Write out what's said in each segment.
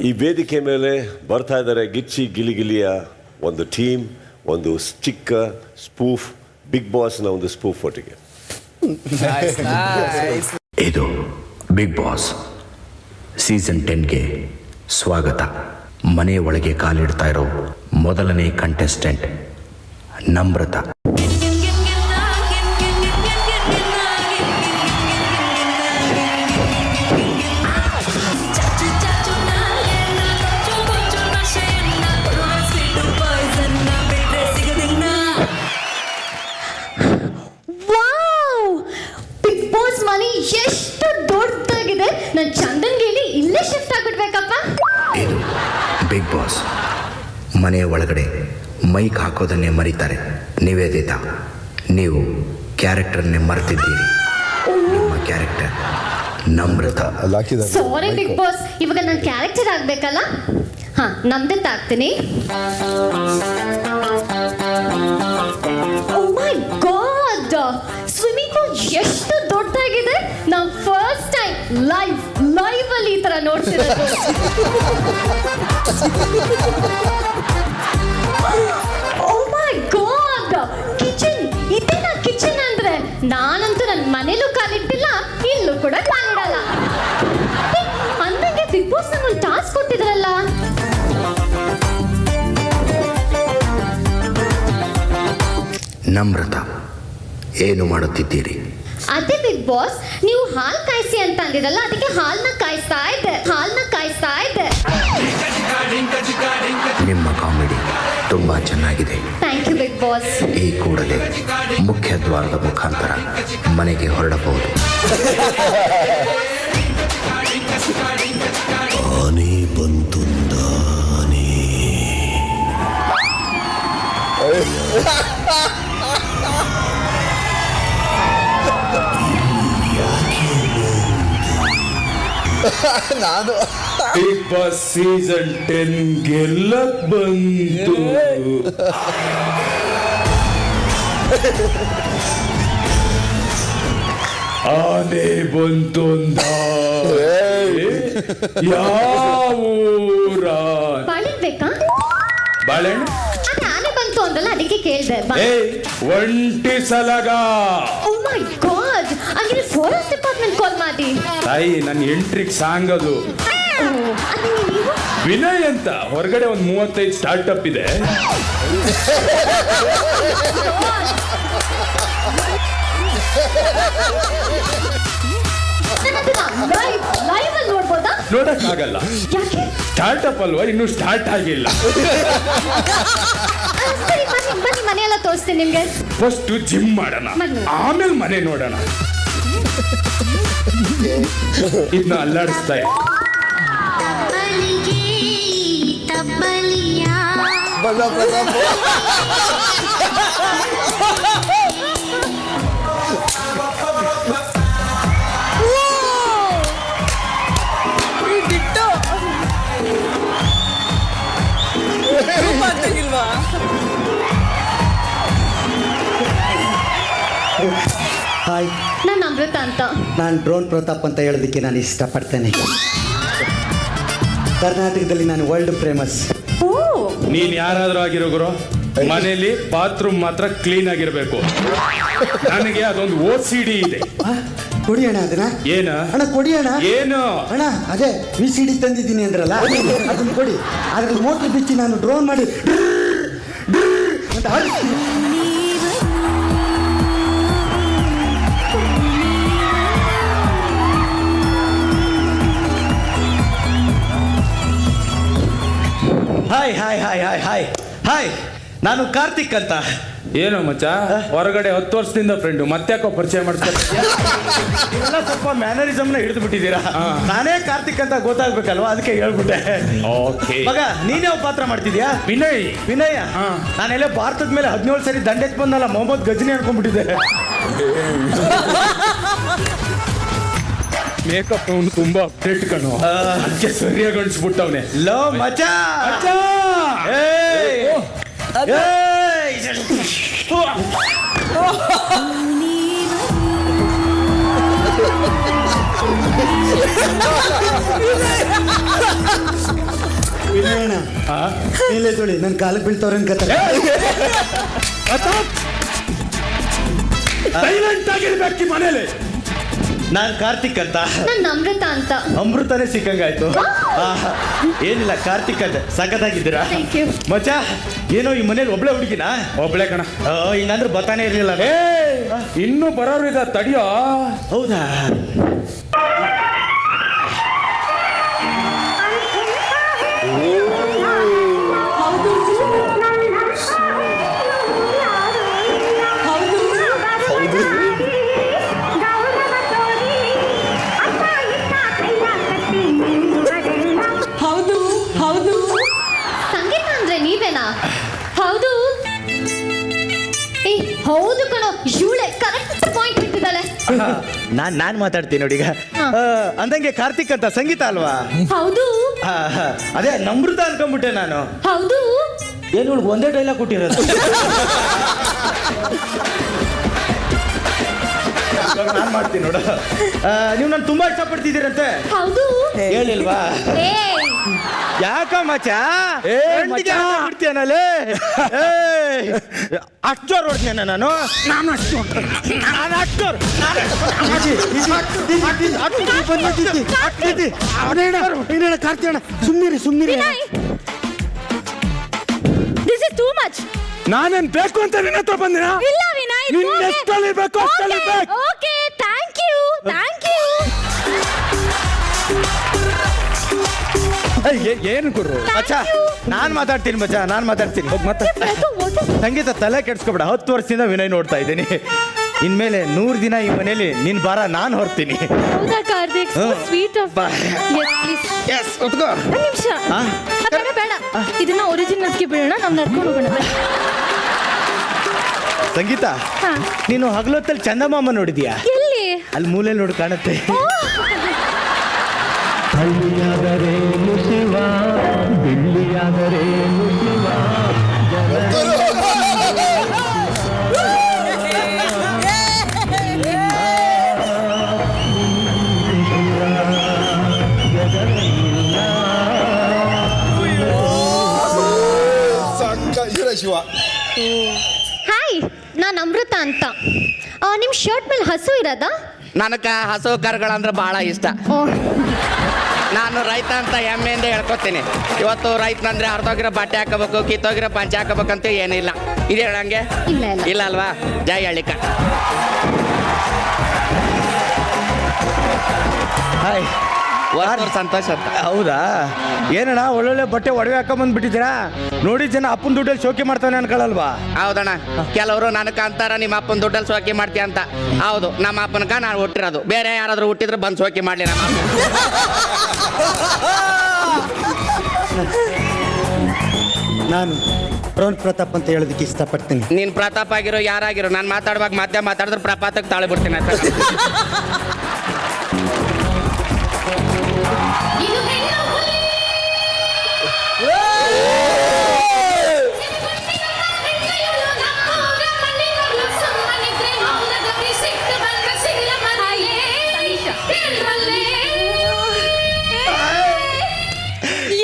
ಈ ವೇದಿಕೆ ಮೇಲೆ ಬರ್ತಾ ಇದ್ದಾರೆ ಗಿಚ್ಚಿ ಗಿಲಿಗಿಲಿಯ ಒಂದು ಟೀಮ್, ಒಂದು ಚಿಕ್ಕ ಸ್ಪೂಫ್, ಬಿಗ್ ಬಾಸ್ನ ಒಂದು ಸ್ಪೂಫ್ ಒಟ್ಟಿಗೆ. ಇದು ಬಿಗ್ ಬಾಸ್ ಸೀಸನ್ 10ಗೆ ಸ್ವಾಗತ. ಮನೆ ಒಳಗೆ ಕಾಲಿಡ್ತಾ ಇರೋ ಮೊದಲನೇ ಕಂಟೆಸ್ಟೆಂಟ್ ನಮ್ರತಾ. ಎಷ್ಟು ದೊಡ್ಡದಾಗಿದೆ. ನಾನು ಚಂದನ್ಗೇಳಿ ಇಲ್ಲೇ ಶಿಫ್ಟ್ ಆಗ್ಬಿಡ್ಬೇಕಪ್ಪ. ಇದು ಬಿಗ್ ಬಾಸ್. ಮನೆಯ ಒಳಗಡೆ ಮೈಕ್ ಹಾಕೋದನ್ನೇ ಮರೀತಾರೆ. ನಿವೇದಿತಾ, ನೀವು ಕ್ಯಾರೆಕ್ಟರ್ನೇ ಮರೆತಿದ್ದೀರಿ. ನಿಮ್ಮ ಕ್ಯಾರೆಕ್ಟರ್ ನಮ್ರತಾ. ಸಾರಿ ಬಿಗ್ ಬಾಸ್, ಇವಾಗ ನಾನು ಕ್ಯಾರೆಕ್ಟರ್ ಆಗ್ಬೇಕಲ್ಲ. ಹಾ, ನಮ್ದೆಂತ ಆಗ್ತೀನಿ. ಓ ಮೈ ಗಾಡ್, ಸ್ವಿಮ್ಮಿಂಗ್ ಪೂಲ್ ಎಷ್ಟು ದೊಡ್ಡದಾಗಿದೆ. ನಾವು ಫಸ್ಟ್ ಟೈಮ್ ಲೈವ್ ಅಲ್ಲಿ ಈ ತರ ನೋಡ್ತಿರೋದು. ಓ ಮೈ ಗಾಡ್, ಕಿಚನ್. ಇದೇನಾ ಕಿಚನ್ ಅಂದ್ರೆ? ನಾನಂತೂ ನನ್ನ ಮನೇಲೂ ಕಾಲಿಟ್ಟಿಲ್ಲ, ಇಲ್ಲೂ ಕೂಡ ಕಾಲಿಡಲ್ಲ. ಅಂದಂಗೆ ಬಿಗ್ ಬಾಸ್ ನಮ್ಗೊಂದು ಟಾಸ್ಕ್ ಕೊಟ್ಟಿದ್ರಲ್ಲ. ನಮ್ರತಾ, ಏನು ಮಾಡುತ್ತಿದ್ದೀರಿ? ಅದೇ ಬಿಗ್ ಬಾಸ್, ನೀವು ಹಾಲು ಕಾಯಿಸಿ ಅಂತ ಅಂದಿರಲ್ಲ, ಅದಕ್ಕೆ ಹಾಲನ್ನ ಕಾಯಿಸ್ತಾ ಇದ್ದೆ. ನಿಮ್ಮ ಕಾಮಿಡಿ ತುಂಬಾ ಚೆನ್ನಾಗಿದೆ. Thank you Bigg Boss. ಈ ಕೂಡಲೇ ಮುಖ್ಯ ದ್ವಾರದ ಮುಖಾಂತರ ಮನೆಗೆ ಹೊರಡಬಹುದು. ಆನೆ ಬಂತು ನಾನೇ. ನಾನು ಬಿಗ್ ಬಾಸ್ ಸೀಸನ್ 10 ಗೆಲ್ಲಕ್ ಬಂತು. ಆನೆ ಬಂತು ಯಾವ ಬಾಳಿರ್ಬೇಕಾ? ಬಾಳೆಹಣ್ಣು ಆನೆ ಬಂತು ಅಂದ್ರಲ್ಲ, ಅದಕ್ಕೆ ಕೇಳಿದೆ. ಒಂಟಿ ಸಲಗ. ಓ ಮೈ ಗಾಡ್, ಹಾಗಿದ್ರೆ ಫಾರೆಸ್ಟ್ ಡಿಪಾರ್ಟ್ಮೆಂಟ್ ಕಾಲ್ ಮಾಡಿ. ತಾಯಿ, ನನ್ನ ಎಂಟ್ರಿಗೆ ಸಾಂಗ್ ಅದು. ಅದೇ ನೀವು ವಿನಯ್ ಅಂತ ಹೊರಗಡೆ ಒಂದು 35 ಸ್ಟಾರ್ಟ್ಅಪ್ ಇದೆ. ಲೈವ್ ಅಲ್ಲಿ ನೋಡ್ಬೋದಾ? ನೋಡಕ್ ಆಗಲ್ಲ, ಯಾಕೆ? ಸ್ಟಾರ್ಟ್ಅಪ್ ಅಲ್ವಾ, ಇನ್ನೂ ಸ್ಟಾರ್ಟ್ ಆಗಿಲ್ಲ. ಸರಿ, ಬನ್ನಿ ಮನೆಯೆಲ್ಲ ತೋರಿಸ್ತೀನಿ ನಿಮ್ಗೆ. ಫಸ್ಟ್ ಜಿಮ್ ಮಾಡೋಣ, ಆಮೇಲೆ ಮನೆ ನೋಡೋಣ. ಇದನ್ನ ಅಲ್ಲಾಡಿಸ್ತಾ ಹಾಯ್, ನಾನು ಅಮೃತ ಅಂತ. ನಾನು ಡ್ರೋನ್ ಪ್ರತಾಪ್ ಅಂತ ಹೇಳೋದಕ್ಕೆ ನಾನು ಇಷ್ಟಪಡ್ತೇನೆ. ಕರ್ನಾಟಕದಲ್ಲಿ ನಾನು ವರ್ಲ್ಡ್ ಫೇಮಸ್. ಓ, ನೀನ್ ಯಾರಾದ್ರೂ ಆಗಿರೋ ಗುರು, ಮನೇಲಿ ಬಾತ್ರೂಮ್ ಮಾತ್ರ ಕ್ಲೀನ್ ಆಗಿರ್ಬೇಕು. ನನಗೆ ಅದೊಂದು OCD ಇದೆ. ಕೊಡಿ ಅಣ್ಣ ಅದನ್ನ. ಏನ ಅಣ್ಣ ಕೊಡಿ ಅಣ್ಣ. ಏನು ಅಣ್ಣ ಅದೇ VCD ತಂದಿದ್ದೀನಿ ಅಂದ್ರಲ್ಲ, ಅದನ್ನ ಕೊಡಿ. ಅದ್ರಲ್ಲಿ ಮೋಟ್ರ್ ಬಿಚ್ಚಿ ನಾನು ಡ್ರೋನ್ ಮಾಡಿ ಅಂತ ಹಾರಿಸ್ತೀನಿ. Hi hi hi hi hi hi, ನಾನು ಕಾರ್ತಿಕ್ ಅಂತ. ಏನು ಮಚ್ಚ, ಹೊರಗಡೆ 10 ವರ್ಷದಿಂದ ಫ್ರೆಂಡು, ಮತ್ತ್ಯಾಕೋ ಪರಿಚಯ ಮಾಡಿಸ್ತಾರೆ? ಎಲ್ಲ ಸ್ವಲ್ಪ ಮ್ಯಾನರಿಸಮ್ನ ಹಿಡಿದು ಬಿಟ್ಟಿದ್ದೀರಾ. ನಾನೇ ಕಾರ್ತಿಕ್ ಅಂತ ಗೊತ್ತಾಗ್ಬೇಕಲ್ವಾ, ಅದಕ್ಕೆ ಹೇಳ್ಬಿಟ್ಟೆ. ಓಕೆ ಮಗ, ನೀನ್ಯಾವ ಪಾತ್ರ ಮಾಡ್ತಿದ್ಯಾ? ವಿನಯ. ನಾನೆಲ್ಲ ಭಾರತದ ಮೇಲೆ 17 ಸರಿ ದಂಡೆತ್ ಬಂದಲ್ಲ, ಮೊಹಮ್ಮದ್ ಗಜ್ನಿ ಅನ್ಕೊಂಡ್ಬಿಟ್ಟಿದ್ದೆ. ಮೇಕಪ್ ಅವನು ತುಂಬಾ ಅಪ್ಡೇಟ್ ಕಣು, ಅದಕ್ಕೆ ಸರಿಯಾಗಿ ಅನ್ಸ್ಬಿಟ್ಟವನೆ. ಲೋ ಮಚ. ನಾರಾಯಣ ಮೇಲೆ ತೊಳಿ ನನ್ನ ಕಾಲಿಗೆ ಬೀಳ್ತವ್ರೆ ಅನ್ಕತ್ತಾರೆ. ಸೈಲೆಂಟ್ ಆಗಿರ್ಬೇಕು ಈ ಮನೇಲಿ. ನಾನ್ ಕಾರ್ತಿಕ್ ಅಂತ. ನನ್ನ ಅಮೃತ ಅಂತ. ಅಮೃತನೇ ಸಿಕ್ಕಂಗಾಯ್ತು. ಏನಿಲ್ಲ, ಕಾರ್ತಿಕ್ ಅಂತ. ಸಖತ್ತಾಗಿದ್ದೀರಾ Thank you. ಮಚ್ಚ? ಏನೋ ಈ ಮನೇಲಿ ಒಬ್ಳೆ ಹುಡುಗಿನ? ಒಬ್ಳೆ ಕಣ. ಹಿಂಗಂದ್ರೆ ಬತಾನೆ ಇರ್ಲಿಲ್ಲ. ಇನ್ನೂ ಬರೋರು ಇದ ತಡಿಯೋ. ಹೌದಾ? ಹೌದು ಹೌದು. ಸಂಗೀತ ಅಂದ್ರೆ ನೀವೇನಾ? ಹೌದು. ಏ ಹೌದು ಕಣೋ, ಇವಳೆ ಕರೆಕ್ಟ್ ಪಾಯಿಂಟ್ ಬಿಟ್ಟಿದ್ದಾಳೆ. ನಾನ್ ಮಾತಾಡ್ತೀನಿ ನೋಡಿ ಈಗ. ಹಾ. ಅಂದಂಗೆ ಕಾರ್ತಿಕ್ ಅಂತ ಸಂಗೀತ ಅಲ್ವಾ? ಹೌದು ಅದೇ ನಮೃತ ಅನ್ಕೊಂಡ್ಬಿಟ್ಟೆ ನಾನು. ಹೌದು. ಏನು ಒಂದೇ ಡೈಲಾಗ್ ಕೊಟ್ಟಿರೋದು. ನಾನ್ ಮಾಡ್ತೀನಿ ನೋಡು. ನೀವು ನಾನು ತುಂಬಾ ಇಷ್ಟಪಡ್ತಿದ್ದೀರಂತೆ. ಹೌದು. ಹೇಳಿಲ್ವಾ? ಏ ಯಾಕ ಮಚ್ಚ? ಬಿಡ್ತೀಯನಲ್ಲೇ ಅಷ್ಟೋರ್ ಹೊಡ್ತೇನೆ ನಾನು. ಕಾರ್ತಿಯಣ್ಣ ಸುಮ್ಮನಿರಿ ಸುಮ್ಮನಿರಿ. This is too much. ನಾನೇನ್ ಬೇಕು ಅಂತ ನಿನ್ನ ಹತ್ರ ಬಂದಿನ? ಇಲ್ಲ ವಿನಯ್, ನಿನ್ನ ಎಷ್ಟಲ್ಲಿ ಬೇಕು ಅಷ್ಟಲ್ಲಿ ಬೇಕು. Okay, thank you thank you. ಏನು ಗುರು? ಮಚ್ಚ ನಾನ್ ಮಾತಾಡ್ತೀನಿ ಮಚ್ಚ, ನಾನ್ ಮಾತಾಡ್ತೀನಿ. ಮತ್ತೆ ಸಂಗೀತ ತಲೆ ಕೆಡ್ಸ್ಕೊಬೇಡ. 10 ವರ್ಷದಿಂದ ವಿನಯ್ ನೋಡ್ತಾ ಇದ್ದೀನಿ. ಇನ್ಮೇಲೆ 100 ದಿನ ಈ ಮನೇಲಿ ನಿನ್ ಭಾರ ನಾನ್ ಹೊರ್ತೀನಿ. ಹೌದಾ ಕಾರ್ತಿಕ್? Sweet off. ಎಸ್ ಒತ್ಕೋ. ಒಂದು ನಿಮಿಷ. ಬೇಡ ಬೇಡ, ಇದನ್ನ ಒರಿಜಿನಲ್ಸ್ಗೆ ಬಿಡೋಣ, ನಾವು ನಡ್ಕೊಂಡು ಹೋಗೋಣ. ಸಂಗೀತ, ಹಾ. ನೀನು ಹಗಲೊತ್ತಲ್ಲಿ ಚಂದಮಾಮ ನೋಡಿದ್ಯಾ? ಎಲ್ಲಿ? ಅಲ್ಲಿ ಮೂಲೆಯಲ್ಲಿ ನೋಡಿ ಕಾಣುತ್ತೆ. ಶಿವ. ಹಾಯ್, ನಾನು ಅಮೃತ ಅಂತ. ನಿಮ್ಮ ಶರ್ಟ್ ಮೇಲೆ ಹಸು ಇರೋದಾ? ನನಗೆ ಹಸು ಕರುಗಳಂದ್ರೆ ಭಾಳ ಇಷ್ಟ. ನಾನು ರೈತ ಅಂತ ಹೆಮ್ಮೆಯಿಂದ ಹೇಳ್ಕೊತೀನಿ. ಇವತ್ತು ರೈತನಂದ್ರೆ ಅರ್ಧೋಗಿರೋ ಬಟ್ಟೆ ಹಾಕೋಬೇಕು, ಕಿತ್ತೋಗಿರೋ ಪಂಚೆ ಹಾಕೋಬೇಕಂತ ಏನಿಲ್ಲ. ಇದು ಹೇಳಂಗೆ ಇಲ್ಲ ಇಲ್ಲ. ಇಲ್ಲ ಅಲ್ವಾ? ಜೈ ಹಳ್ಳಿಕ. ಹಾಯ್, ಸಂತೋಷ ಅಂತ. ಹೌದಾ? ಏನಣ್ಣ ಒಳ್ಳೊಳ್ಳೆ ಬಟ್ಟೆ ಒಡವೆ ಹಾಕೊಂಬಂದ್ಬಿಟ್ಟಿದ್ದೀರಾ? ನೋಡಿ ಜನ ಅಪ್ಪನ ದುಡ್ಡಲ್ಲಿ ಶೋಕಿ ಮಾಡ್ತಾನೆ ಅನ್ಕೊಳ್ಳಲ್ವಾ? ಹೌದಣ್ಣ, ಕೆಲವರು ನನಗೆ ಅಂತಾರ ನಿಮ್ಮ ಅಪ್ಪನ ದುಡ್ಡಲ್ಲಿ ಸೋಕಿ ಮಾಡ್ತೀಯ ಅಂತ. ಹೌದು, ನಮ್ಮ ಅಪ್ಪನಕ ನಾನು ಹುಟ್ಟಿರೋದು. ಬೇರೆ ಯಾರಾದ್ರೂ ಹುಟ್ಟಿದ್ರೆ ಬಂದು ಸೋಕಿ ಮಾಡಲಿ ನಮ್ಮ ಅಪ್ಪ. ನಾನು ಪ್ರವೀಣ್ ಪ್ರತಾಪ್ ಅಂತ ಹೇಳೋದಕ್ಕೆ ಇಷ್ಟಪಡ್ತೀನಿ. ನೀನು ಪ್ರತಾಪ್ ಆಗಿರೋ ಯಾರಾಗಿರೋ, ನಾನು ಮಾತಾಡುವಾಗ ಮಧ್ಯೆ ಮಾತಾಡಿದ್ರೆ ಪ್ರಪಾತಕ್ಕೆ ತಾಳಿ ಬಿಡ್ತೀನಿ ಅಂತ.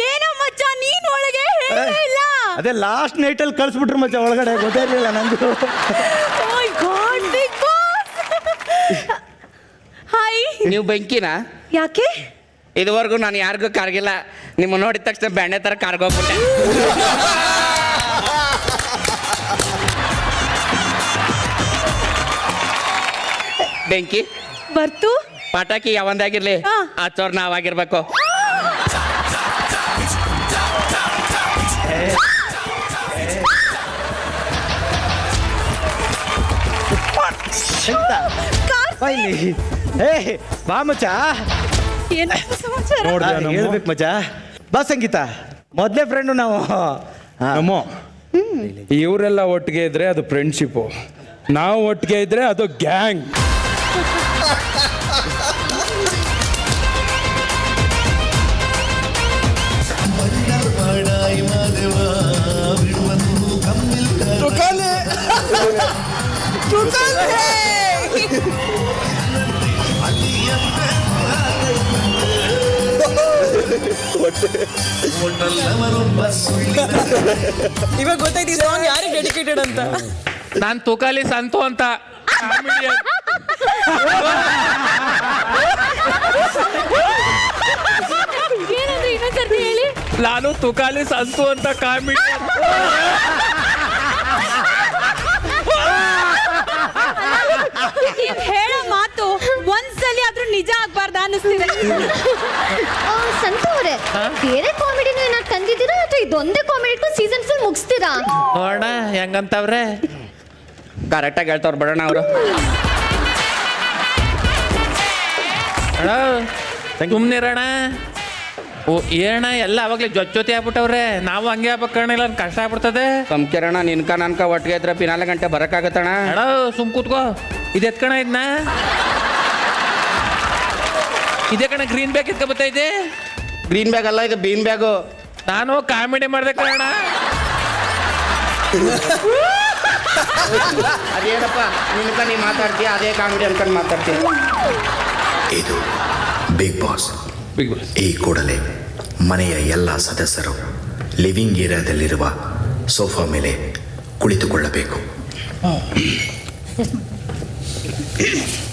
ಏನೋ ಮಚ್ಚ, ನೀನ್ ಒಳಗೆ ಇಲ್ಲ. ಅದೇ ಲಾಸ್ಟ್ ನೈಟಲ್ಲಿ ಕಳ್ಸ್ಬಿಟ್ರು ಮಚ್ಚ ಒಳಗಡೆ, ಗೊತ್ತಾಗ್ಲಿಲ್ಲ ನಂದು. ಹಾಯ್. ನೀವು ಬೆಂಕಿನ? ಯಾಕೆ? ಇದುವರೆಗೂ ನಾನು ಯಾರಿಗೂ ಕಾರ್ಗಿಲ್ಲ. ನಿಮ್ಮ ನೋಡಿದ ತಕ್ಷಣ ಬೆಣ್ಣೆ ಥರ ಕಾರ್ಗೋಗ್ಬಿಟ್ಟೆ. ಬೆಂಕಿ ಬರ್ತು. ಪಟಾಕಿ ಯಾವಂದಾಗಿರ್ಲಿ, ಹಚ್ಚೋರ್ ನಾವಾಗಿರ್ಬೇಕು. ಏ ಬಾ ಮಚ್ಚ. ನೋಡ್ದೆ ನಮ್ಮ? ಹೇಳ್ಬೇಕು ಮಚ್ಚ. ಬಾ ಸಂಗೀತ, ಮೊದಲೇ ಫ್ರೆಂಡು ನಾವು. ನಮ್ಮ ಇವರೆಲ್ಲ ಒಟ್ಟಿಗೆ ಇದ್ರೆ ಅದು ಫ್ರೆಂಡ್ಶಿಪ್ಪು, ನಾವು ಒಟ್ಟಿಗೆ ಇದ್ರೆ ಅದು ಗ್ಯಾಂಗ್. ಇವಾಗ ಗೊತ್ತಾಯ್ತು ಈ ಸಾಂಗ್ ಯಾರಿಗೆ ಡೆಡಿಕೇಟೆಡ್ ಅಂತ. ನಾನ್ ತುಕಾಲಿ ಸಂತು ಅಂತ comedian. ಏನಂದ್ರೆ ಇನ್ನೊಂದ್ಸರ್ತಿ ಹೇಳಿ. ನಾನು ತುಕಾಲಿ ಸಂತು ಅಂತ ಕಾಮಿಡಿಯನ್. ನೀವ್ ಹೇಳೋ ಮಾತು ಒಂದ್ಸಲಿ ಆದ್ರೂ ನಿಜ ಆಗ್ಬಾರ್ದ ಅನ್ನಿಸ್ತಿದೆ. ಸಂತು ಅವರೇ, ಬೇರೆ ಕಾಮಿಡಿನೂ ಏನಾದ್ರು ತಂದಿದ್ದೀರಾ ಅಥವಾ ಇದೊಂದೇ ಕಾಮಿಡಿಗೂ ಸೀಸನ್ ಫುಲ್ ಮುಗಿಸ್ತೀರಾ? ನೋಡ ಹೆಂಗಂತವ್ರೆ ಕರೆಕ್ಟಾಗಿ ಹೇಳ್ತವ್ರು ಬಿಡೋಣ ಅವರು. ಸುಮ್ಮನಿರೋಣ. ಓ ಏಣ ಎಲ್ಲ ಅವಾಗಲೇ ಜೊತೆ ಆಗ್ಬಿಟ್ಟವ್ರೆ. ನಾವು ಹಂಗೆ ಆಗ್ಬೇಕಣ್ಣ, ಇಲ್ಲ ಕಷ್ಟ ಆಗ್ಬಿಡ್ತದೆ. ಸಂಕಿರಣ ನಿನ್ಕ ನನ್ಕ ಒಟ್ಟಿಗೆ ಇದ್ರೆ 4 ಗಂಟೆ ಬರೋಕ್ಕಾಗತ್ತಣ. ಅಣ್ಣ ಸುಮ್ ಕೂತ್ಕೋ. ಇದು ಎತ್ಕಣ ಇದನ್ನ. ಇದೇ ಕಣ ಗ್ರೀನ್ ಬ್ಯಾಗ್ ಎತ್ಕೊ ಬತ್ತೈತೆ. ಗ್ರೀನ್ ಬ್ಯಾಗ್ ಅಲ್ಲ, ಇದು ಬೀನ್ ಬ್ಯಾಗು. ನಾನು ಕಾಮಿಡಿ ಮಾಡ್ದೆ ಕಣ. ಅದೇನಪ್ಪ ನಿನ್ಕ ನೀ ಮಾತಾಡ್ತೀಯ, ಅದೇ ಕಾಮಿಡಿ ಅನ್ಕೊಂಡು ಮಾತಾಡ್ತೀಯ. ಇದು ಬಿಗ್ ಬಾಸ್. Big Boss. ಈ ಕೂಡಲೇ ಮನೆಯ ಎಲ್ಲ ಸದಸ್ಯರು ಲಿವಿಂಗ್ ಏರಿಯಾದಲ್ಲಿರುವ ಸೋಫಾ ಮೇಲೆ ಕುಳಿತುಕೊಳ್ಳಬೇಕು.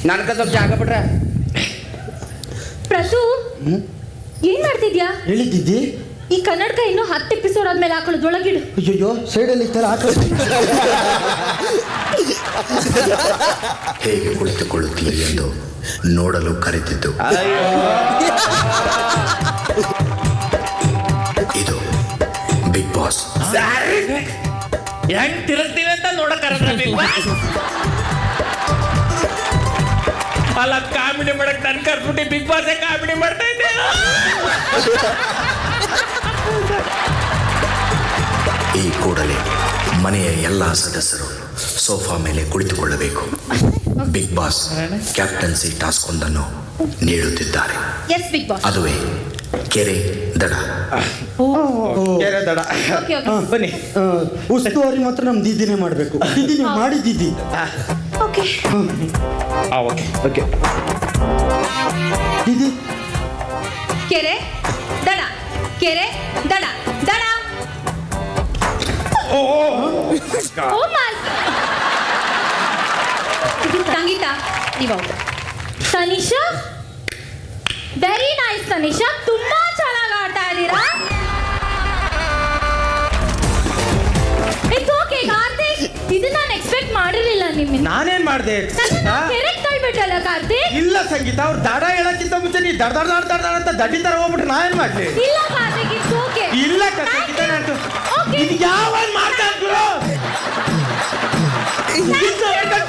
ನನ್ಕ ಸ್ವಲ್ಪ ಜಾಗ ಬಿಟ್ರೆ. ಪ್ರಸು, ಏನ್ ಮಾಡ್ತಿದ್ಯಾ? ಹೇಳಿದ್ದಿದ್ದಿ? ಈ ಕನ್ನಡಕ ಇನ್ನು 10 ಎಪಿಸೋಡ್ ಆದ್ಮೇಲೆ ಹಾಕೊಳ್ಳೋದು ಒಳಗಿಡು. ಅಯ್ಯೋ ಸೈಡಲ್ಲಿ ಈ ಥರ ಹಾಕೋದು. ಹೇಗೆ ಕುಳಿತುಕೊಳ್ಳುತ್ತೀರಿ ಎಂದು ನೋಡಲು ಕರೆದಿದ್ದು. ಇದು ಬಿಗ್ ಬಾಸ್. ಹೆಂಗ್ ತಿರುಗ್ತೀವಿ ಅಂತ ನೋಡಕ್ ಅಲ್ಲ, ಕಾಮಿಡಿ ಮಾಡಕ್ ನನ್ ಕರ್ಬಿಟ್ಟು ಬಿಗ್ ಬಾಸ್ ಕಾಮಿಡಿ ಮಾಡ್ತಾ ಇದ್ದೆ. ಈ ಕೂಡಲೇ ಮನೆಯ ಎಲ್ಲ ಸದಸ್ಯರು ಸೋಫಾ ಮೇಲೆ ಕುಳಿತುಕೊಳ್ಳಬೇಕು. ಬಿಗ್ ಬಾಸ್ ಕ್ಯಾಪ್ಟನ್ಸಿ ಟಾಸ್ಕ್ ಒಂದನ್ನು ನೀಡುತ್ತಿದ್ದಾರೆ. Yes Bigg Boss. ಅದುವೇ ಕೆರೆ ದಡ. ಕೆರೆ ದಡ. ಓಕೆ ಓಕೆ ಬನ್ನಿ. ಉಸ್ತುವಾರಿ ಮಾತ್ರ ನಮ್ ದೀದಿನೇ ಮಾಡಬೇಕು. ದೀದಿ ಮಾಡಿದ್ದಿದ್ದಿ. ಓಕೆ. ಓಕೆ. ಓಕೆ. ದೀದಿ ಕೆರೆ ದಡ, ಕೆರೆ ದಡ, ದಡ. ಓ ಮೈ. ಸಂಗೀತ ನೀವು ತನಿಷಾ, ವೆರಿ ನೈಸ್ ತನಿಷಾ, ತುಂಬಾ ಚೆನ್ನಾಗಿ ಆಡ್ತಾ ಇದ್ದೀರಾ. ಇಟ್ಸ್ ಓಕೆ ಕಾರ್ತಿಕ್, ಇದನ್ನ ನಾನು ಎಕ್ಸ್ಪೆಕ್ಟ್ ಮಾಡಿರಲಿಲ್ಲ ನಿಮ್ಮಿಂದ. ನಾನೇನ್ ಮಾಡ್ದೆ? ಕೆರೆಗೆ ತಳ್ಬಿಟ್ಟಲ್ಲ ಕಾರ್ತಿಕ್. ಇಲ್ಲ ಸಂಗೀತ, ಅವ್ರು ದಡ ಹೇಳಕ್ಕಿಂತ ಮುಂಚೆ ನೀ ದಡ ದಡ ದಡ ದಡ ಅಂತ ದಡ್ಡಿ ತರ ಹೋಗ್ಬಿಟ್ರೆ ನಾ ಏನ್ ಮಾಡ್ಲಿ? ಇಲ್ಲ ಕಾರ್ತಿಕ್, ಇಟ್ಸ್ ಓಕೆ. ಇಲ್ಲ ಸಂಗೀತ, ನಾನು ಓಕೆ. ಇದು ಯಾವ ಮಾಡ್ತಾ ಇದ್ರು?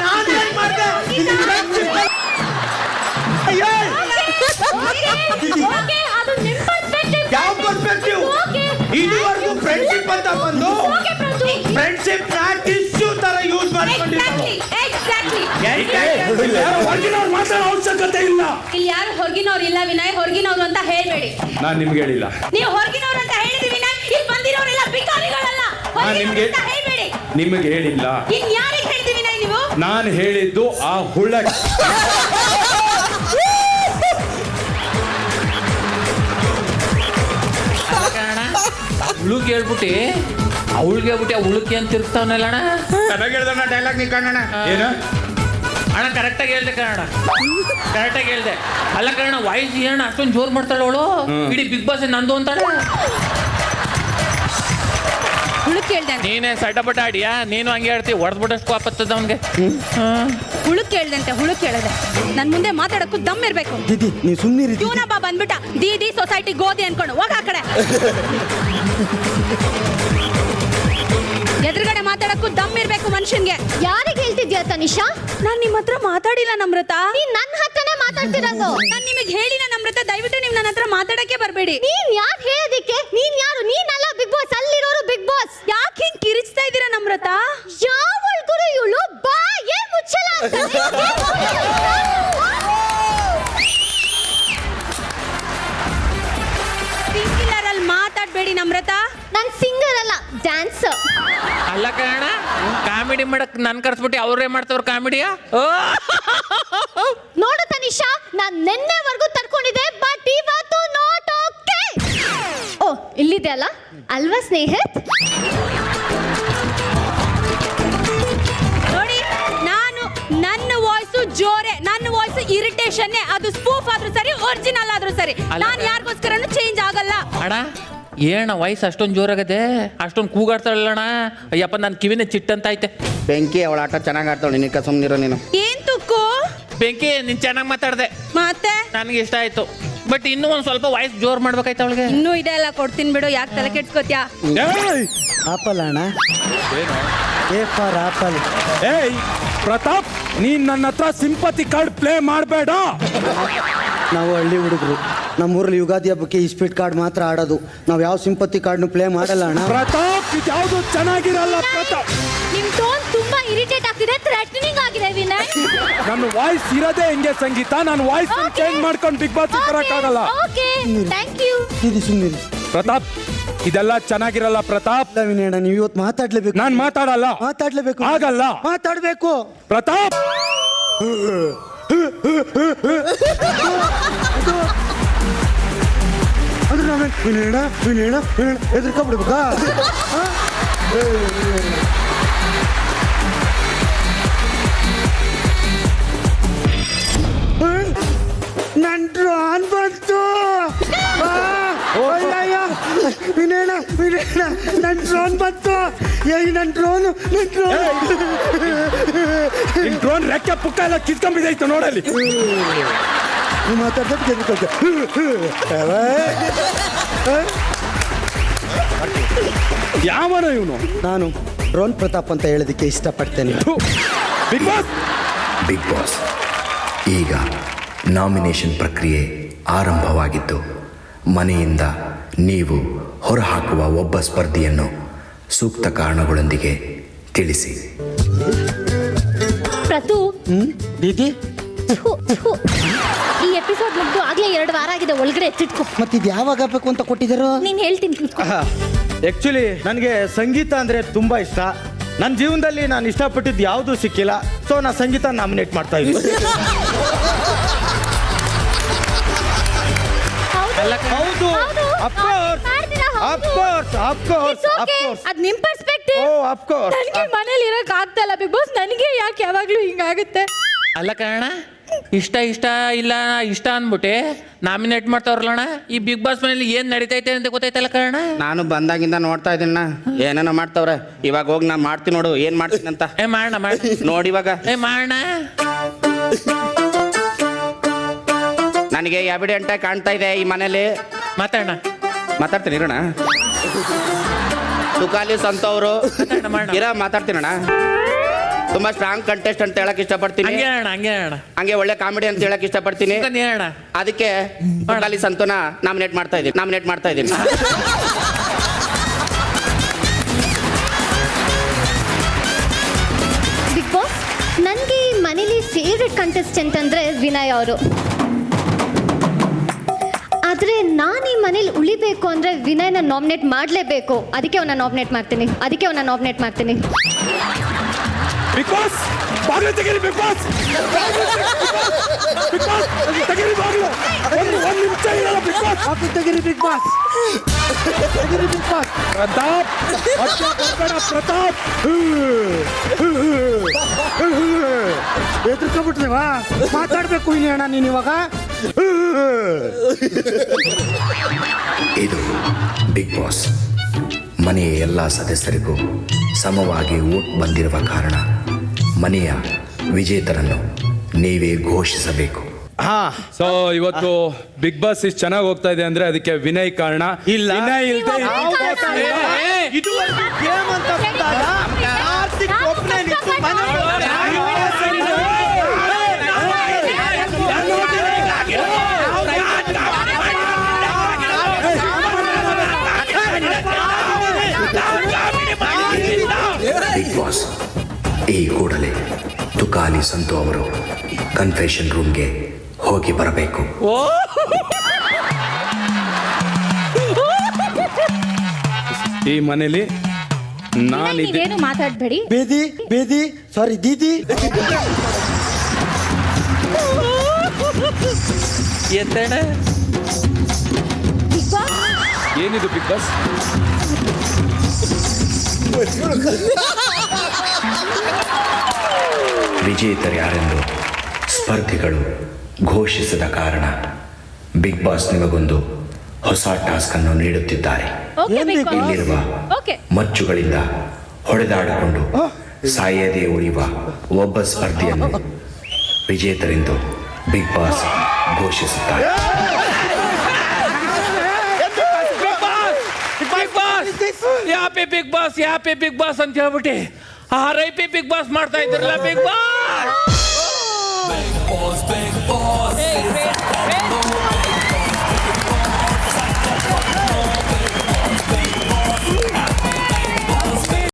ನಾನೇನ್ ಮಾಡ್ದೆ? ಅಯ್ಯೋ, ಓಕೆ, ಅದು ನಿಮ್ಮ ಪರ್ಸ್ಪೆಕ್ಟಿವ್. ಯಾವ ಪರ್ಸ್ಪೆಕ್ಟಿವ್? ಓಕೆ. ಇದುವರೆಗೂ ಫ್ರೆಂಡ್ಶಿಪ್ ಅಂತ ಬಂದು ಓಕೆ ಪ್ರಸು. ಫ್ರೆಂಡ್ಶಿಪ್ ನ ಟಿಶ್ಯೂ ತರ ಯೂಸ್ ಮಾಡ್ಕೊಂಡಿದ್ದೀವಿ. ಎಕ್ಸಾಕ್ಟ್ಲಿ. ಮಾತಾಡೋ ಅವಶ್ಯಕತೆ ಇಲ್ಲ. ಇಲ್ಲಿ ಯಾರು ಹೊರಗಿನವ್ರು ಇಲ್ಲ ವಿನಯ್, ಹೊರಗಿನವ್ರು ಅಂತ ಹೇಳ್ಬೇಡಿ. ನಾನು ನಿಮ್ಗೆ ಹೇಳಿಲ್ಲ. ನೀವು ಹೊರಗಿನವ್ರು ಅಂತ ಹೇಳಿದ್ರಿ ವಿನಯ್, ಇಲ್ಲಿ ಬಂದಿರೋರೆಲ್ಲ ಬಿಕಾರಿಗಳಲ್ಲ. ನಿಮ್ಗೆ ಅಂತ ಹೇಳ್ಬೇಡಿ. ನಿಮಗೆ ಹೇಳಿಲ್ಲ. ಇನ್ ಯಾರಿಗೆ ಹೇಳ್ತೀವಿ ವಿನಯ್ ನೀವು? ನಾನು ಹೇಳಿದ್ದು ಆ ಹುಳ. ಹುಳುಕ್ ಹೇಳ್ಬಿಟ್ಟು ಅವಳಿಗೆ ಹೇಳ್ಬಿಟ್ಟು ಹುಳುಕಿ ಅಂತ ತಿರ್ಗ್ತಾವನಲ್ಲ ಅಣ್ಣ. ಚೆನ್ನಾಗಿ ಹೇಳ್ದಣ್ಣ ಡೈಲಾಗ್ ನೀ ಕಣ್ಣಣ್ಣ. ಏನು ಅಣ್ಣ ಕರೆಕ್ಟಾಗಿ ಹೇಳ್ದೆ ಕನ್ನಡ, ಕರೆಕ್ಟಾಗಿ ಹೇಳ್ದೆ. ಅಲ್ಲ ಕಣ ವಾಯ್ಸ್ ಏನ ಅಷ್ಟೊಂದು ಜೋರ್ ಮಾಡ್ತಾಳೆ ಅವಳು. ಇಡೀ ಬಿಗ್ ಬಾಸ್ ನಂದು ಅಂತಾಳೆ. ಹುಳುಕ್ ಕೇಳ್ದೆ ಅಂತ. ನೀನೇ ಸಡ್ಡ ಬಟ್ಟ ಆಡಿಯಾ? ನೀನು ಹಂಗೆ ಹೇಳ್ತೀವಿ, ಹೊಡೆದ್ಬಿಟ್ಟಷ್ಟು ವಾಪತ್ತದ ಅವನಿಗೆ. ಹುಳುಕ್ ಕೇಳ್ದಂತೆ, ಹುಳುಕ್ ಕೇಳದೆ. ನನ್ ಮುಂದೆ ಮಾತಾಡಕ್ಕೂ ದಮ್ ಇರ್ಬೇಕು. ದೀದಿ ನೀವು ಸುಮ್ಮನಿರಿ. ಇವನಬ್ಬ ಬಂದ್ಬಿಟ್ಟ ದೀದಿ ಸೊಸೈಟಿ ಗೋಧಿ ಅನ್ಕೊಂಡು ಹೋಗ ಆ ಕಡೆ. ಎದುರುಗಡೆ ಮಾತಾಡಕ್ಕೂ ದಮ್ ಇರ್ಬೇಕು ಮನುಷ್ಯನ್ಗೆ. ಯಾರಿಗೆ ಹೇಳ್ತಿದ್ಯಾ ತನಿಷಾ? ನಾನ್ ನಿಮ್ಮ ಹತ್ರ ಮಾತಾಡಿಲ್ಲ ನಮ್ರತ. ನೀನ್ ನನ್ನ ಹತ್ರನೇ ಮಾತಾಡ್ತಿರೋದು. ನಾನ್ ನಿಮಗೆ ಹೇಳಿಲ್ಲ ನಮ್ರತ, ದಯವಿಟ್ಟು ನೀವು ನನ್ನ ಹತ್ರ ಮಾತಾಡಕ್ಕೆ ಬರಬೇಡಿ. ನೀನ್ ಯಾರು ಹೇಳೋದಿಕ್ಕೆ? ನೀನ್ ಯಾರು? ನೀನಲ್ಲ ಬಿಗ್ ಬಾಸ್, ಅಲ್ಲಿರೋರು ಬಿಗ್ ಬಾಸ್. ಯಾಕೆ ಹಿಂಗ್ ಕಿರಿಚ್ತಾ ಇದ್ದೀರಾ ನಮ್ರತ? ಯಾವ ಗುರು ಇವಳು? ಬಾ ಏನ್ ಮುಚ್ಚಲ ಅಂತ. ಸಿಂಗಿಲರ್ ಅಲ್ಲಿ ಮಾತಾಡ್ಬೇಡಿ ನಮ್ರತ. ನಾನ್ ಸಿಂಗರ್ ಅಲ್ಲ, ಡ್ಯಾನ್ಸರ್. ಅಲ್ಲ ಕಣ ಕಾಮಿಡಿ ಮಾಡಕ್ ನನ್ ಕರ್ಸ್ಬಿಟ್ಟು ಅವ್ರೇ ಮಾಡ್ತವ್ರ ಕಾಮಿಡಿಯಾ? ನೋಡು ತನಿಷಾ, ನಾನ್ ನಿನ್ನೆವರೆಗೂ ತಡ್ಕೊಂಡಿದ್ದೆ, ಬಟ್ ಇವತ್ತು ನಾಟ್ ಓಕೆ. ಇಲ್ಲಿದೆ ಅಲ್ಲ ಅಲ್ವಾ ಸ್ನೇಹಿತ್? ನೋಡಿ, ನಾನು ನನ್ನ ವಾಯ್ಸ್ ಜೋರೆ, ನನ್ನ ವಾಯ್ಸ್ ಇರಿಟೇಷನ್. ಅದು ಸ್ಪೂಫ್ ಆದ್ರೂ ಸರಿ, ಒರಿಜಿನಲ್ ಆದ್ರೂ ಸರಿ, ನಾನು ಯಾರಿಗೋಸ್ಕರನು ಚೇಂಜ್ ಆಗಲ್ಲ. ಅಣ್ಣ ಏನ ವಯಸ್ಸು ಅಷ್ಟೊಂದು ಜೋರಾಗದೆ, ಅಷ್ಟೊಂದು ಕೂಗಾಡ್ತಾಳಣ್ಣ. ಅಯ್ಯಪ್ಪ ನನ್ನ ಕಿವಿನ ಚಿಟ್ಟಂತ ಐತೆ. ಬೆಂಕಿ ಅವಳ ಆಟ ಚೆನ್ನಾಗಿ ಆಡ್ತಾಳೆ, ನಿನಕ ಸುಮ್ಮನಿರೋ ನೀನು. ಏನ್ ತುಕ್ಕು? ಬೆಂಕಿ ನೀನ್ ಚೆನ್ನಾಗಿ ಮಾತಾಡ್ದೆ, ಮತ್ತೆ ನನಗೆ ಇಷ್ಟ ಆಯ್ತು. ಬಟ್ ಇನ್ನೂ ಒಂದು ಸ್ವಲ್ಪ ವಾಯ್ಸ್ ಜೋರ್ ಮಾಡ್ಬೇಕಾಯ್ತು ಅವಳಿಗೆ. ಇನ್ನೂ ಇದೆ ಅಲ್ಲ, ಕೊಡ್ತೀನಿ ಬಿಡು, ಯಾಕೆ ತಲೆ ಕೆಡ್ಸ್ಕೊತ್ಯಾ? ಆಪಲ್ ಅಣ್ಣ, ಎ ಫಾರ್ ಆಪಲ್. ಏಯ್ ಪ್ರತಾಪ್, ನೀನ್ ನನ್ನ ಹತ್ರ ಸಿಂಪತಿ ಕಾರ್ಡ್ ಪ್ಲೇ ಮಾಡಬೇಡ. ನಾವು ಹಳ್ಳಿ ಹುಡುಗರು, ನಮ್ಮೂರಲ್ಲಿ ಯುಗಾದಿ ಹಬ್ಬಕ್ಕೆ ಈ ಸ್ಪೀಡ್ ಕಾರ್ಡ್ ಮಾತ್ರ ಆಡೋದು. ನಾವು ಯಾವ ಸಿಂಪತಿ ಕಾರ್ಡ್ನು ಪ್ಲೇ ಮಾಡಲ್ಲ ಅಣ್ಣ. ಪ್ರತಾಪ್, ಇದ್ಯಾವುದು ಚೆನ್ನಾಗಿರಲ್ಲ ಪ್ರತಾಪ್. ನಿಮ್ ಟೋನ್ ತುಂಬಾ ಇರಿಟೇಟ್ ಆಗ್ತಿದೆ, ಥ್ರೆಟನಿಂಗ್ ಆಗಿದೆ ವಿನಯ್. ನನ್ನ ವಾಯ್ಸ್ ಇರೋದೇ ಹಿಂಗೆ ಸಂಗೀತ. ನಾನು ವಾಯ್ಸ್ ಚೇಂಜ್ ಮಾಡ್ಕೊಂಡು ಬಿಗ್ ಬಾಸ್ ಬರಕ್ಕಾಗಲ್ಲ. Okay, thank you. ಇದು ಸುಮ್ಮನೆ ಪ್ರತಾಪ್, ಇದೆಲ್ಲ ಚೆನ್ನಾಗಿರಲ್ಲ ಪ್ರತಾಪ್. ವಿನಯಣ್ಣ, ನೀವು ಇವತ್ತು ಮಾತಾಡ್ಲೇಬೇಕು. ನಾನ್ ಮಾತಾಡಲ್ಲ. ಮಾತಾಡ್ಲೇಬೇಕು. ಆಗಲ್ಲ. ಮಾತಾಡ್ಬೇಕು ಪ್ರತಾಪ್, ಅಂದ್ರೆ ನಾವೇನು ವಿನಯಣ್ಣ ವಿನಯಣ್ಣ ವಿನಯಣ್ಣ ಎದುರ್ಕೊಂಡ್ಬಿಡ್ಬೇಕಾ? ನನ್ ಡ್ರೋನ್ ಬಂತು. ವಿನಯಣ್ಣ ವಿನಯಣ್ಣ ನನ್ ಡ್ರೋನ್ ಬಂತು. ನನ್ ಡ್ರೋನ್ ನಿನ್ ಡ್ರೋನ್ ರೆಕ್ಕೆ ಪುಕ್ಕ ಎಲ್ಲ ಕಿತ್ಕೊಂಡ್ಬಿದ್ದೈತು ನೋಡಲ್ಲಿ. ಮಾತಾಡ್ದಕ್ಕೆ ಗೆದ್ಕೊಳ್ತೆ. ಯಾವನ ಇವನು? ನಾನು ಡ್ರೋನ್ ಪ್ರತಾಪ್ ಅಂತ ಹೇಳೋದಕ್ಕೆ ಇಷ್ಟಪಡ್ತೇನೆ. ಬಿಗ್ ಬಾಸ್, ಬಿಗ್ ಬಾಸ್, ಈಗ ನಾಮಿನೇಷನ್ ಪ್ರಕ್ರಿಯೆ ಆರಂಭವಾಗಿದ್ದು, ಮನೆಯಿಂದ ನೀವು ಹೊರಹಾಕುವ ಒಬ್ಬ ಸ್ಪರ್ಧಿಯನ್ನು ಸೂಕ್ತ ಕಾರಣಗಳೊಂದಿಗೆ ತಿಳಿಸಿ. ಪ್ರತು, ದೀದಿ, ಈ ಎಪಿಸೋಡ್ ಮುಗ್ದು ಆಗ್ಲೇ 2 ವಾರ ಆಗಿದೆ, ಒಳಗಡೆ ಎತ್ತಿಟ್ಕೊ. ಮತ್ತಿದು ಯಾವಾಗ ಆಗ್ಬೇಕು ಅಂತ ಕೊಟ್ಟಿದ್ದಾರೋ? ನೀನ್ ಹೇಳ್ತೀನಿ ಕೂತ್ಕೊ. ಆಕ್ಚುಲಿ ನನಗೆ ಸಂಗೀತ ಅಂದ್ರೆ ತುಂಬಾ ಇಷ್ಟ. ನನ್ನ ಜೀವನದಲ್ಲಿ ನಾನು ಇಷ್ಟಪಟ್ಟಿದ್ದು ಯಾವುದೂ ಸಿಕ್ಕಿಲ್ಲ, ಸೊ ನಾ ಸಂಗೀತ ನಾಮಿನೇಟ್ ಮಾಡ್ತಾ ಇದ್ದೀನಿ. ಹೌದು, ಅದ್ ನಿಮ್ ಪರ್ಸ್ಪೆಕ್ಟಿವ್. ನನಗೆ ಮನೇಲಿ ಇರಕ್ ಆಗ್ತಾ ಇಲ್ಲ ಬಿಗ್ ಬಾಸ್. ನನಗೆ ಯಾಕೆ ಯಾವಾಗ್ಲೂ ಹಿಂಗಾಗುತ್ತೆ? ಅಲ್ಲ ಕಾರಣ, ಇಷ್ಟ ಇಷ್ಟ ಇಲ್ಲ ಇಷ್ಟ ಅಂದ್ಬಿಟ್ಟೆ ನಾಮಿನೇಟ್ ಮಾಡ್ತಾವ್ರಲ್ಲಣ್ಣ. ಈ ಬಿಗ್ ಬಾಸ್ ಮನೇಲಿ ಏನ್ ನಡೀತೈತೆ ಅಂತ ಗೊತ್ತೈತಲ್ಲ ಕಾರಣ. ನಾನು ಬಂದಾಗಿಂದ ನೋಡ್ತಾ ಇದ್ದೀನ, ಏನೇನೋ ಮಾಡ್ತಾವ್ರೆ. ಇವಾಗ ಹೋಗಿ ನಾನು ಮಾಡ್ತೀನಿ ನೋಡು, ಏನ್ ಮಾಡ್ತೀನಿ ಅಂತ. ಮಾಡೋಣ ನೋಡಿ ಇವಾಗ ಮಾಡೋಣ. ನನಗೆ ಎವಿಡೆಂಟ್ ಕಾಣ್ತಾ ಇದೆ ಈ ಮನೇಲಿ. ಮಾತಾಡೋಣ. ಮಾತಾಡ್ತೀನಿ ಇರೋಣ. ತುಕಾಲಿ ಸಂತವರು ಇರ ಮಾತಾಡ್ತೀನಣ್ಣ. ತುಂಬಾ ಸ್ಟ್ರಾಂಗ್ ಕಂಟೆಸ್ಟ್ ಅಂತ ಹೇಳಕ್ ಇಷ್ಟಪಡ್ತೀನಿ. ಹಂಗೆ ಒಳ್ಳೆ ಕಾಮಿಡಿ ಅಂತ ಹೇಳಕ್ ಇಷ್ಟಪಡ್ತೀನಿ. ಅದಕ್ಕೆ ತುಕಾಲಿ ಸಂತೋನ ನಾಮಿನೇಟ್ ಮಾಡ್ತಾ ಇದ್ದೀನಿ. ಬಿಗ್ ಬಾಸ್, ನನಗೆ ಈ ಮನೇಲಿ ಫೇವ್ರೆಟ್ ಕಂಟೆಸ್ಟೆಂಟ್ ಅಂದರೆ ವಿನಯ್ ಅವರು. ಆದರೆ ನಾನು ಈ ಮನೇಲಿ ಉಳಿಬೇಕು ಅಂದರೆ ವಿನಯ್ನ ನಾಮಿನೇಟ್ ಮಾಡಲೇಬೇಕು. ಅದಕ್ಕೆ ಅವನ್ನ ನಾಮಿನೇಟ್ ಮಾಡ್ತೀನಿ. ಬಿಗ್ ಬಾಸ್, ಬಾಗಿಲು ತೆಗೀರಿ. ಬಿಗ್ ಬಾಸ್, ತೆಗೀರಿ ಬಾಗಿಲು. ಒಂದು ನಿಮಿಷ ಇರಲ್ಲ ಬಿಗ್ ಬಾಸ್. ತೆಗೀರಿ ಬಿಗ್ ಬಾಸ್. ಪ್ರತಾಪ್, ಪ್ರತಾಪ್ ಎದುರ್ಕೊಂಡ್ಬಿಟ್ರೇವಾ? ಮಾತಾಡ್ಬೇಕು ವಿನಯಣ್ಣ ನೀನು ಇವಾಗ. ಇದು ಬಿಗ್ ಬಾಸ್. ಮನೆಯ ಎಲ್ಲ ಸದಸ್ಯರಿಗೂ ಸಮವಾಗಿ ವೋಟ್ ಬಂದಿರುವ ಕಾರಣ ಮನೆಯ ವಿಜೇತರನ್ನು ನೀವೇ ಘೋಷಿಸಬೇಕು. ಸೊ ಇವತ್ತು ಬಿಗ್ ಬಾಸ್ ಇಷ್ಟು ಚೆನ್ನಾಗಿ ಹೋಗ್ತಾ ಇದೆ ಅಂದ್ರೆ ಅದಕ್ಕೆ ವಿನಯ್ ಕಾರಣ. ಇಲ್ಲ, ವಿನಯ್ ಇಲ್ದೆ ಇದು ಗೇಮ್ ಅಂತ ಬಂದಾಗ ಕಾರ್ತಿಕ್ ಒಬ್ನೇ ನಿಂತು ಮನೆ ಬಿಗ್ ಬಾಸ್, ಈ ಕೂಡಲೇ ತುಕಾಲಿ ಸಂತು ಅವರು ಕನ್ಫೆಷನ್ ರೂಮ್ಗೆ ಹೋಗಿ ಬರಬೇಕು. ಈ ಮನೇಲಿ ನೀವೇನು ಮಾತಾಡ್ಬೇಡಿ. ಬೇದಿ ಸಾರಿ ದೀದಿ. ಎತ್ತಣ ಏನಿದು ಬಿಗ್ ಬಾಸ್? ವಿಜೇತರು ಯಾರೆಂದು ಸ್ಪರ್ಧಿಗಳು ಘೋಷಿಸದ ಕಾರಣ ಬಿಗ್ ಬಾಸ್ ನಿಮಗೊಂದು ಹೊಸ ಟಾಸ್ಕ್ ಅನ್ನು ನೀಡುತ್ತಿದ್ದಾರೆ. ಓಕೆ ಬಿಗ್ ಬಾಸ್ ಇಲ್ಲಿರುವ ಓಕೆ ಮಚ್ಚುಗಳಿಂದ ಹೊಡೆದಾಡಿಕೊಂಡು ಸಾಯದೆ ಉಳಿಯುವ ಒಬ್ಬ ಸ್ಪರ್ಧಿಯನ್ನು ವಿಜೇತರೆಂದು ಬಿಗ್ ಬಾಸ್ ಘೋಷಿಸುತ್ತಾರೆ. ಯಾಪೆ ಬಿಗ್ ಬಾಸ್ ಅಂತ ಹೇಳ್ಬಿಟ್ಟು RIP ಬಿಗ್ ಬಾಸ್ ಮಾಡ್ತಾ ಇದ್ರಲ್ಲ ಬಿಗ್ ಬಾಸ್.